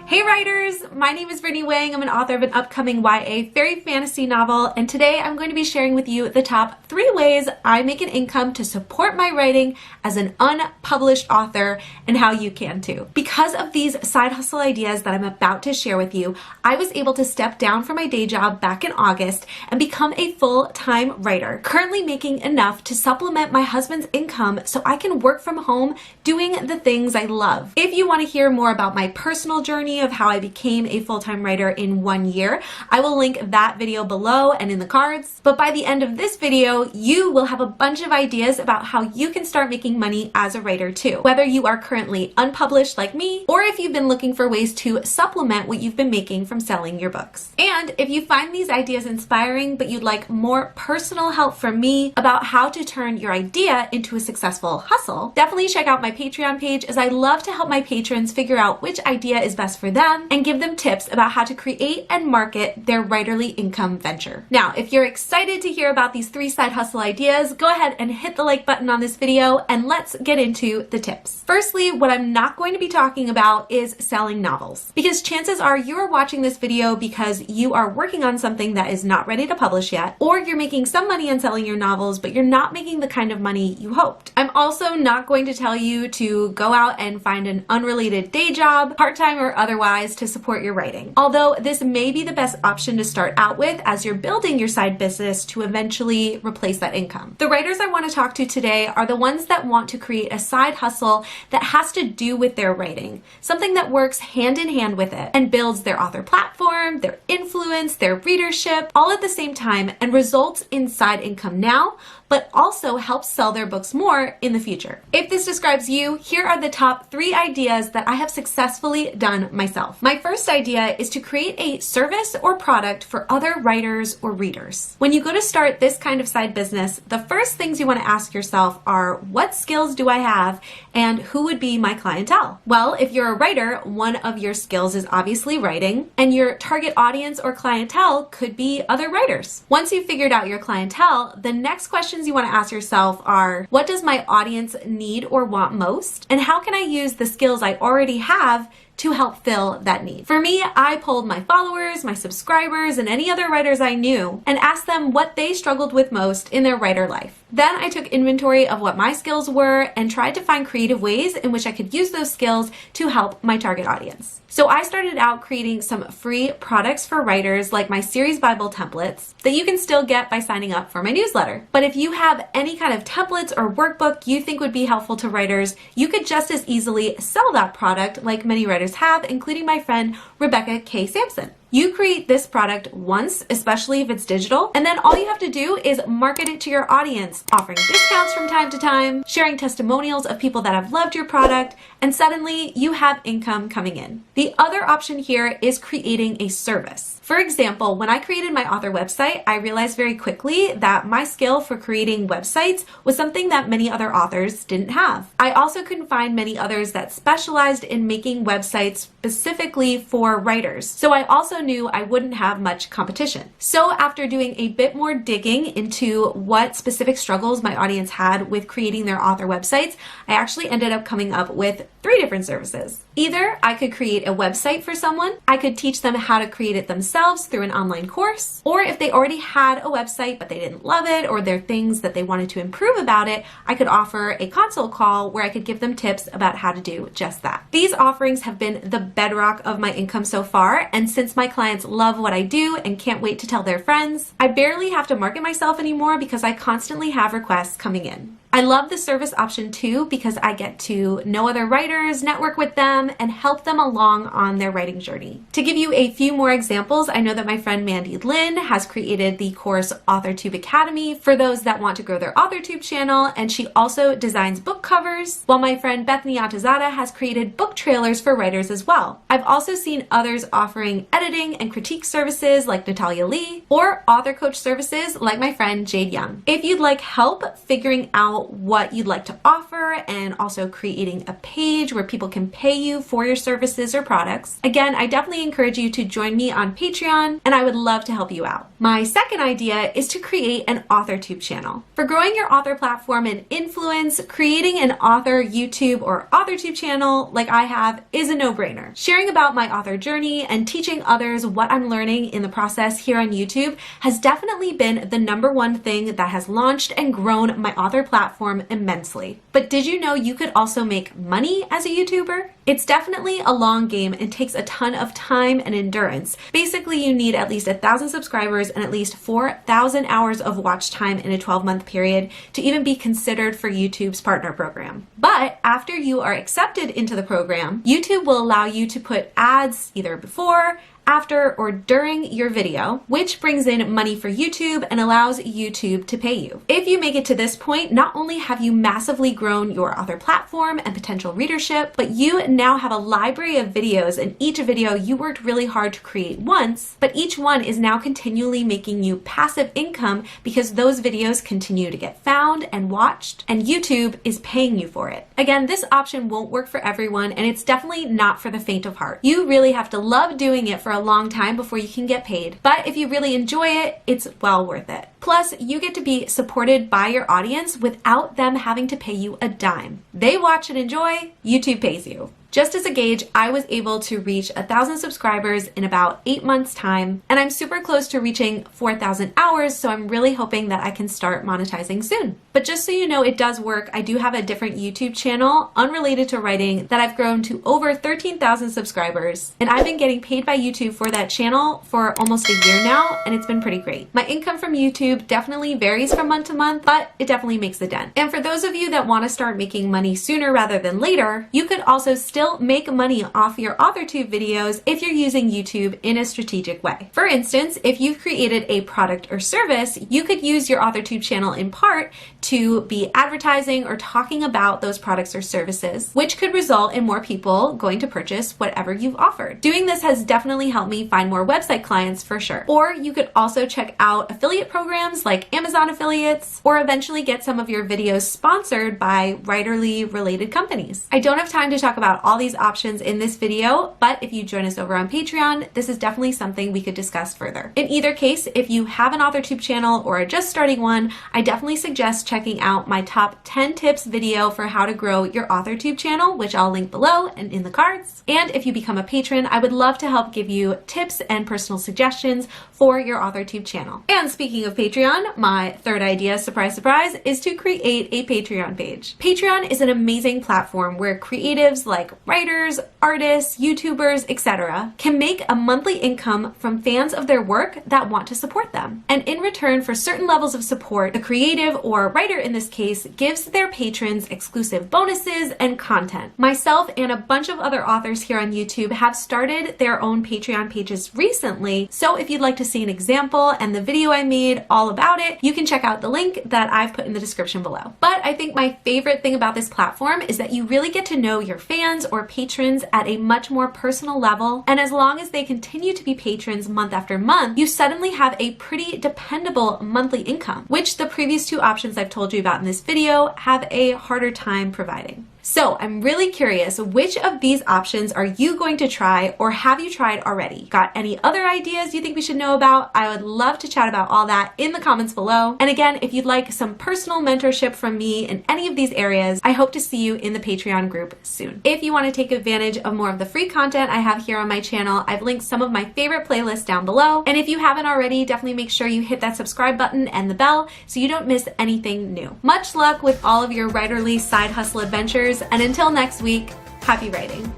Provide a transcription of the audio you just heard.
Hey writers! My name is Brittany Wang. I'm an author of an upcoming YA fairy fantasy novel, and today I'm going to be sharing with you the top 3 ways I make an income to support my writing as an unpublished author, and how you can too. Because of these side hustle ideas that I'm about to share with you, I was able to step down from my day job back in August and become a full-time writer, currently making enough to supplement my husband's income so I can work from home doing the things I love. If you want to hear more about my personal journey of how I became a full-time writer in 1 year, I will link that video below and in the cards. But by the end of this video, you will have a bunch of ideas about how you can start making money as a writer too, whether you are currently unpublished like me, or if you've been looking for ways to supplement what you've been making from selling your books. And if you find these ideas inspiring, but you'd like more personal help from me about how to turn your idea into a successful hustle, definitely check out my Patreon page, as I love to help my patrons figure out which idea is best for them and give them tips about how to create and market their writerly income venture. Now, if you're excited to hear about these 3 side hustle ideas, go ahead and hit the like button on this video and let's get into the tips. Firstly, what I'm not going to be talking about is selling novels, because chances are you are watching this video because you are working on something that is not ready to publish yet, or you're making some money on selling your novels, but you're not making the kind of money you hoped. I'm also not going to tell you to go out and find an unrelated day job, part-time or otherwise, to support your writing. Although this may be the best option to start out with as you're building your side business to eventually replace that income. The writers I want to talk to today are the ones that want to create a side hustle that has to do with their writing, something that works hand in hand with it and builds their author platform, their influence, their readership, all at the same time, and results in side income now, but also helps sell their books more in the future. If this describes you, here are the top 3 ideas that I have successfully done myself. My first idea is to create a service or product for other writers or readers. When you go to start this kind of side business, the first things you want to ask yourself are, what skills do I have and who would be my clientele? Well, if you're a writer, one of your skills is obviously writing, and your target audience or clientele could be other writers. Once you've figured out your clientele, the next question you want to ask yourself are, what does my audience need or want most? And how can I use the skills I already have to help fill that need? For me, I polled my followers, my subscribers, and any other writers I knew and asked them what they struggled with most in their writer life. Then I took inventory of what my skills were and tried to find creative ways in which I could use those skills to help my target audience. So I started out creating some free products for writers, like my series Bible templates that you can still get by signing up for my newsletter. But if you have any kind of templates or workbook you think would be helpful to writers, you could just as easily sell that product like many writers have, including my friend 𝗙𝗥𝗘𝗘 𝗧𝗥𝗔𝗜𝗡𝗅. You create this product once, especially if it's digital, and then all you have to do is market it to your audience, offering discounts from time to time, sharing testimonials of people that have loved your product, and suddenly you have income coming in. The other option here is creating a service. For example, when I created my author website, I realized very quickly that my skill for creating websites was something that many other authors didn't have. I also couldn't find many others that specialized in making websites specifically for writers, so I also knew I wouldn't have much competition. So after doing a bit more digging into what specific struggles my audience had with creating their author websites, I actually ended up coming up with 3 different services. Either I could create a website for someone, I could teach them how to create it themselves through an online course, or if they already had a website but they didn't love it, or there are things that they wanted to improve about it, I could offer a consult call where I could give them tips about how to do just that. These offerings have been the bedrock of my income so far, and since my clients love what I do and can't wait to tell their friends, I barely have to market myself anymore because I constantly have requests coming in. I love the service option too because I get to know other writers, network with them, and help them along on their writing journey. To give you a few more examples, I know that my friend Mandy Lynn has created the course AuthorTube Academy for those that want to grow their AuthorTube channel, and she also designs book covers, while my friend Bethany Atazada has created book trailers for writers as well. I've also seen others offering editing and critique services like Natalia Lee, or author coach services like my friend Jade Young. If you'd like help figuring out know what you'd like to offer and also creating a page where people can pay you for your services or products, again, I definitely encourage you to join me on Patreon, and I would love to help you out. My second idea is to create an AuthorTube channel. For growing your author platform and influence, creating an author YouTube or AuthorTube channel like I have is a no-brainer. Sharing about my author journey and teaching others what I'm learning in the process here on YouTube has definitely been the #1 thing that has launched and grown my author platform immensely. But did you know you could also make money as a YouTuber? It's definitely a long game and takes a ton of time and endurance. Basically, you need at least 1,000 subscribers and at least 4,000 hours of watch time in a 12-month period to even be considered for YouTube's partner program. But after you are accepted into the program, YouTube will allow you to put ads either before, after, or during your video, which brings in money for YouTube and allows YouTube to pay you. If you make it to this point, not only have you massively grown your author platform and potential readership, but you now have a library of videos, and each video you worked really hard to create once, but each one is now continually making you passive income because those videos continue to get found and watched, and YouTube is paying you for it. Again, this option won't work for everyone, and it's definitely not for the faint of heart. You really have to love doing it for a long time before you can get paid. But if you really enjoy it, it's well worth it. Plus, you get to be supported by your audience without them having to pay you a dime. They watch and enjoy, YouTube pays you. Just as a gauge, I was able to reach 1,000 subscribers in about 8 months' time, and I'm super close to reaching 4,000 hours, so I'm really hoping that I can start monetizing soon. But just so you know, it does work. I do have a different YouTube channel unrelated to writing that I've grown to over 13,000 subscribers, and I've been getting paid by YouTube for that channel for almost a year now, and it's been pretty great. My income from YouTube definitely varies from month to month, but it definitely makes a dent. And for those of you that want to start making money sooner rather than later, you could also still make money off your AuthorTube videos if you're using YouTube in a strategic way. For instance, if you've created a product or service, you could use your AuthorTube channel in part to be advertising or talking about those products or services, which could result in more people going to purchase whatever you've offered. Doing this has definitely helped me find more website clients for sure. Or you could also check out affiliate programs like Amazon affiliates, or eventually get some of your videos sponsored by writerly related companies. I don't have time to talk about all these options in this video, but if you join us over on Patreon, this is definitely something we could discuss further. In either case, if you have an AuthorTube channel or are just starting one, I definitely suggest checking out my top 10 tips video for how to grow your AuthorTube channel, which I'll link below and in the cards. And if you become a patron, I would love to help give you tips and personal suggestions for your AuthorTube channel. And speaking of Patreon, my third idea, surprise, surprise, is to create a Patreon page. Patreon is an amazing platform where creatives like writers, artists, YouTubers, etc. can make a monthly income from fans of their work that want to support them. And in return for certain levels of support, the creative or writer in this case gives their patrons exclusive bonuses and content. Myself and a bunch of other authors here on YouTube have started their own Patreon pages recently, so if you'd like to see an example and the video I made all about it, you can check out the link that I've put in the description below. But I think my favorite thing about this platform is that you really get to know your fans or patrons at a much more personal level, and as long as they continue to be patrons month after month, you suddenly have a pretty dependable monthly income, which the previous two options I've told you about in this video have a harder time providing. So I'm really curious, which of these options are you going to try, or have you tried already? Got any other ideas you think we should know about? I would love to chat about all that in the comments below. And again, if you'd like some personal mentorship from me in any of these areas, I hope to see you in the Patreon group soon. If you want to take advantage of more of the free content I have here on my channel, I've linked some of my favorite playlists down below. And if you haven't already, definitely make sure you hit that subscribe button and the bell so you don't miss anything new. Much luck with all of your writerly side hustle adventures, and until next week, happy writing.